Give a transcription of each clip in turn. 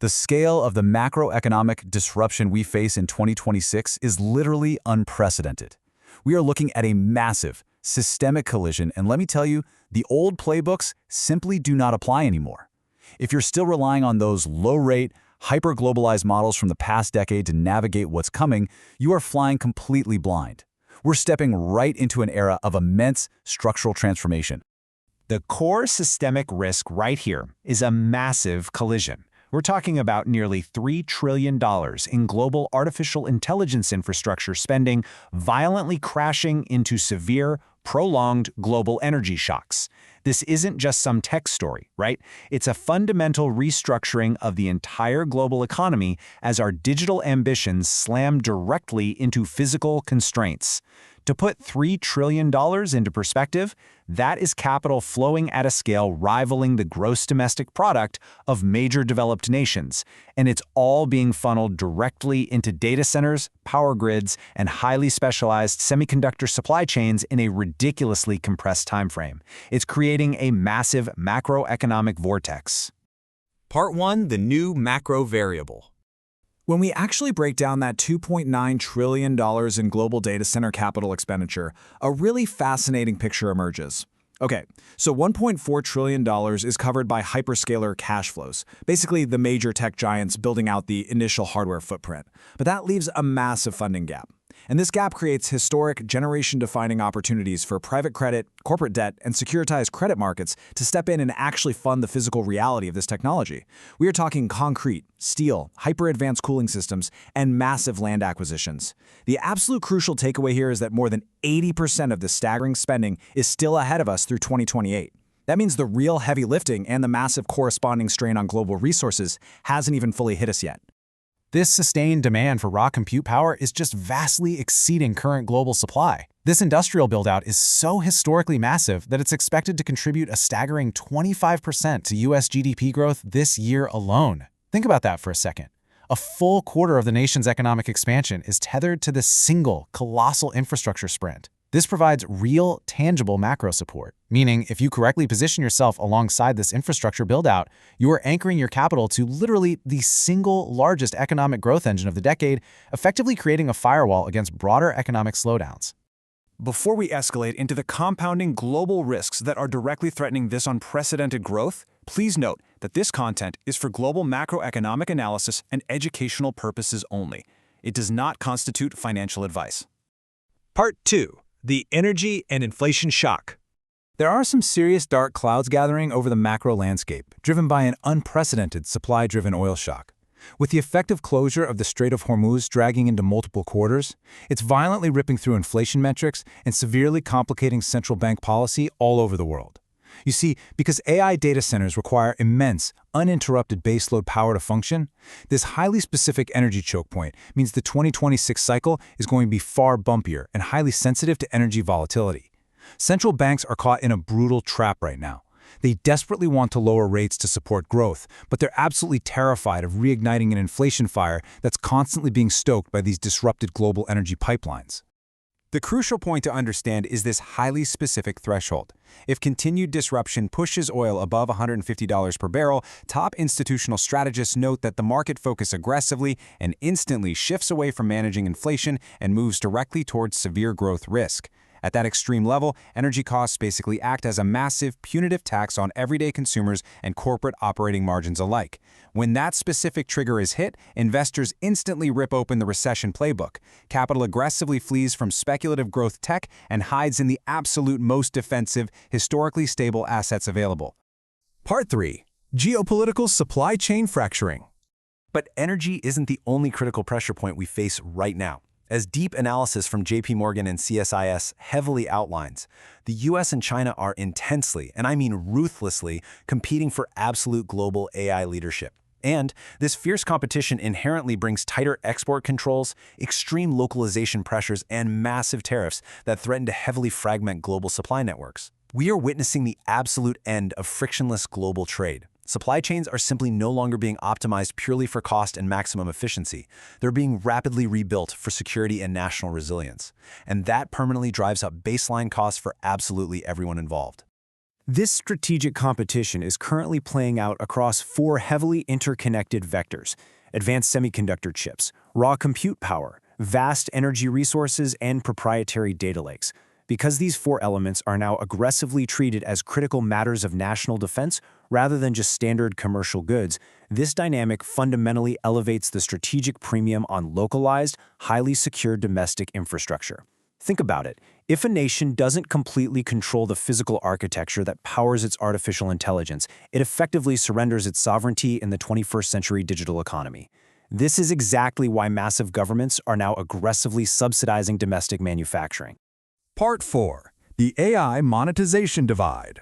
The scale of the macroeconomic disruption we face in 2026 is literally unprecedented. We are looking at a massive, systemic collision, and let me tell you, the old playbooks simply do not apply anymore. If you're still relying on those low-rate, hyper-globalized models from the past decade to navigate what's coming, you are flying completely blind. We're stepping right into an era of immense structural transformation. The core systemic risk right here is a massive collision. We're talking about nearly $3 trillion in global artificial intelligence infrastructure spending violently crashing into severe, prolonged global energy shocks. This isn't just some tech story, right? It's a fundamental restructuring of the entire global economy as our digital ambitions slam directly into physical constraints. To put $3 trillion into perspective, that is capital flowing at a scale rivaling the gross domestic product of major developed nations, and it's all being funneled directly into data centers, power grids, and highly specialized semiconductor supply chains in a ridiculously compressed timeframe. It's creating a massive macroeconomic vortex. Part 1. The new macro variable. When we actually break down that $2.9 trillion in global data center capital expenditure, a really fascinating picture emerges. Okay, so $1.4 trillion is covered by hyperscaler cash flows, basically the major tech giants building out the initial hardware footprint. But that leaves a massive funding gap. And this gap creates historic, generation-defining opportunities for private credit, corporate debt, and securitized credit markets to step in and actually fund the physical reality of this technology. We are talking concrete, steel, hyper-advanced cooling systems, and massive land acquisitions. The absolute crucial takeaway here is that more than 80% of the staggering spending is still ahead of us through 2028. That means the real heavy lifting and the massive corresponding strain on global resources hasn't even fully hit us yet. This sustained demand for raw compute power is just vastly exceeding current global supply. This industrial build-out is so historically massive that it's expected to contribute a staggering 25% to US GDP growth this year alone. Think about that for a second. A full quarter of the nation's economic expansion is tethered to this single, colossal infrastructure sprint. This provides real, tangible macro support, meaning if you correctly position yourself alongside this infrastructure build-out, you are anchoring your capital to literally the single largest economic growth engine of the decade, effectively creating a firewall against broader economic slowdowns. Before we escalate into the compounding global risks that are directly threatening this unprecedented growth, please note that this content is for global macroeconomic analysis and educational purposes only. It does not constitute financial advice. Part 2. The energy and inflation shock. There are some serious dark clouds gathering over the macro landscape, driven by an unprecedented supply-driven oil shock. With the effective closure of the Strait of Hormuz dragging into multiple quarters, it's violently ripping through inflation metrics and severely complicating central bank policy all over the world. You see, because AI data centers require immense, uninterrupted baseload power to function, this highly specific energy choke point means the 2026 cycle is going to be far bumpier and highly sensitive to energy volatility. Central banks are caught in a brutal trap right now. They desperately want to lower rates to support growth, but they're absolutely terrified of reigniting an inflation fire that's constantly being stoked by these disrupted global energy pipelines. The crucial point to understand is this highly specific threshold. If continued disruption pushes oil above $150 per barrel, top institutional strategists note that the market focuses aggressively and instantly shifts away from managing inflation and moves directly towards severe growth risk. At that extreme level, energy costs basically act as a massive, punitive tax on everyday consumers and corporate operating margins alike. When that specific trigger is hit, investors instantly rip open the recession playbook. Capital aggressively flees from speculative growth tech and hides in the absolute most defensive, historically stable assets available. Part 3. Geopolitical supply chain fracturing. But energy isn't the only critical pressure point we face right now. As deep analysis from JP Morgan and CSIS heavily outlines, the US and China are intensely, and I mean ruthlessly, competing for absolute global AI leadership. And this fierce competition inherently brings tighter export controls, extreme localization pressures, and massive tariffs that threaten to heavily fragment global supply networks. We are witnessing the absolute end of frictionless global trade. Supply chains are simply no longer being optimized purely for cost and maximum efficiency. They're being rapidly rebuilt for security and national resilience. And that permanently drives up baseline costs for absolutely everyone involved. This strategic competition is currently playing out across four heavily interconnected vectors: advanced semiconductor chips, raw compute power, vast energy resources, and proprietary data lakes. Because these four elements are now aggressively treated as critical matters of national defense rather than just standard commercial goods, this dynamic fundamentally elevates the strategic premium on localized, highly secure domestic infrastructure. Think about it. If a nation doesn't completely control the physical architecture that powers its artificial intelligence, it effectively surrenders its sovereignty in the 21st century digital economy. This is exactly why massive governments are now aggressively subsidizing domestic manufacturing. Part 4. The AI Monetization Divide.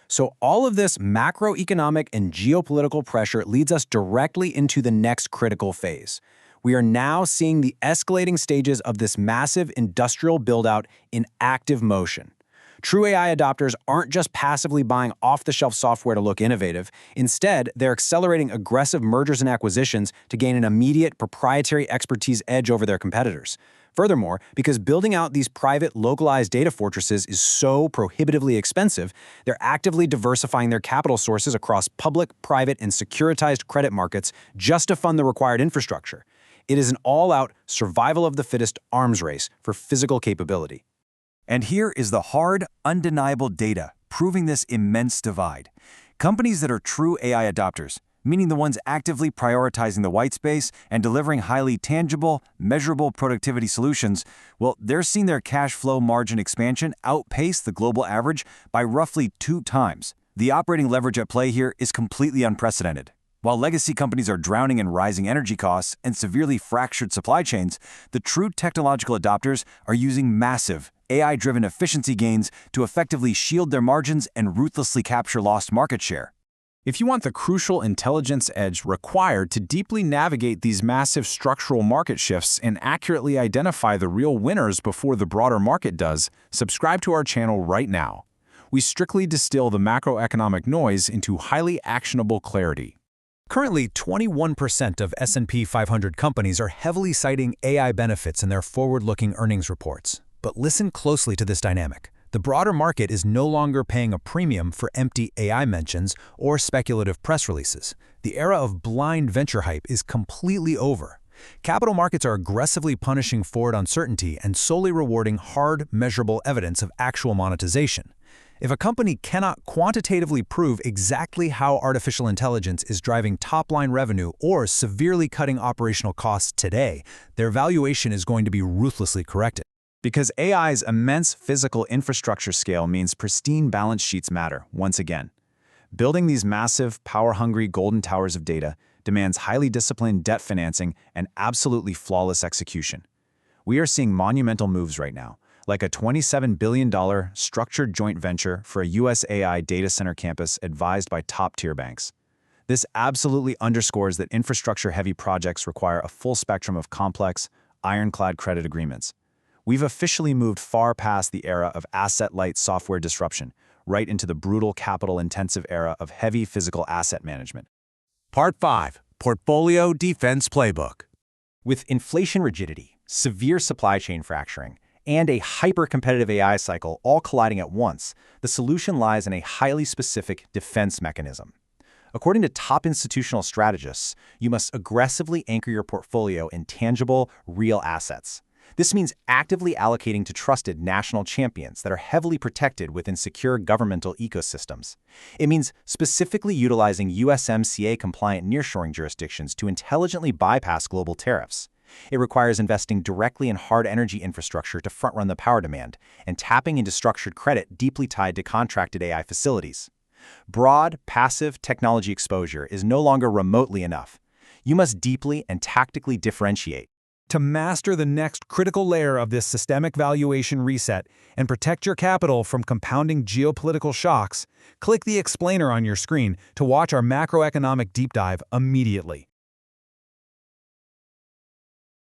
So all of this macroeconomic and geopolitical pressure leads us directly into the next critical phase. We are now seeing the escalating stages of this massive industrial build-out in active motion. True AI adopters aren't just passively buying off-the-shelf software to look innovative. Instead, they're accelerating aggressive mergers and acquisitions to gain an immediate proprietary expertise edge over their competitors. Furthermore, because building out these private, localized data fortresses is so prohibitively expensive, they're actively diversifying their capital sources across public, private, and securitized credit markets just to fund the required infrastructure. It is an all-out survival of the fittest arms race for physical capability. And here is the hard, undeniable data proving this immense divide. Companies that are true AI adopters, meaning the ones actively prioritizing the white space and delivering highly tangible, measurable productivity solutions, well, they're seeing their cash flow margin expansion outpace the global average by roughly 2 times. The operating leverage at play here is completely unprecedented. While legacy companies are drowning in rising energy costs and severely fractured supply chains, the true technological adopters are using massive, AI-driven efficiency gains to effectively shield their margins and ruthlessly capture lost market share. If you want the crucial intelligence edge required to deeply navigate these massive structural market shifts and accurately identify the real winners before the broader market does, subscribe to our channel right now. We strictly distill the macroeconomic noise into highly actionable clarity. Currently, 21% of S&P 500 companies are heavily citing AI benefits in their forward-looking earnings reports. But listen closely to this dynamic. The broader market is no longer paying a premium for empty AI mentions or speculative press releases. The era of blind venture hype is completely over. Capital markets are aggressively punishing forward uncertainty and solely rewarding hard, measurable evidence of actual monetization. If a company cannot quantitatively prove exactly how artificial intelligence is driving top-line revenue or severely cutting operational costs today, their valuation is going to be ruthlessly corrected. Because AI's immense physical infrastructure scale means pristine balance sheets matter, once again. Building these massive, power-hungry golden towers of data demands highly disciplined debt financing and absolutely flawless execution. We are seeing monumental moves right now, like a $27 billion structured joint venture for a US AI data center campus advised by top-tier banks. This absolutely underscores that infrastructure-heavy projects require a full spectrum of complex, ironclad credit agreements. We've officially moved far past the era of asset-light software disruption, right into the brutal capital-intensive era of heavy physical asset management. Part 5. Portfolio Defense Playbook. With inflation rigidity, severe supply chain fracturing, and a hyper-competitive AI cycle all colliding at once, the solution lies in a highly specific defense mechanism. According to top institutional strategists, you must aggressively anchor your portfolio in tangible, real assets. This means actively allocating to trusted national champions that are heavily protected within secure governmental ecosystems. It means specifically utilizing USMCA-compliant nearshoring jurisdictions to intelligently bypass global tariffs. It requires investing directly in hard energy infrastructure to front-run the power demand and tapping into structured credit deeply tied to contracted AI facilities. Broad, passive technology exposure is no longer remotely enough. You must deeply and tactically differentiate. To master the next critical layer of this systemic valuation reset and protect your capital from compounding geopolitical shocks, click the explainer on your screen to watch our macroeconomic deep dive immediately.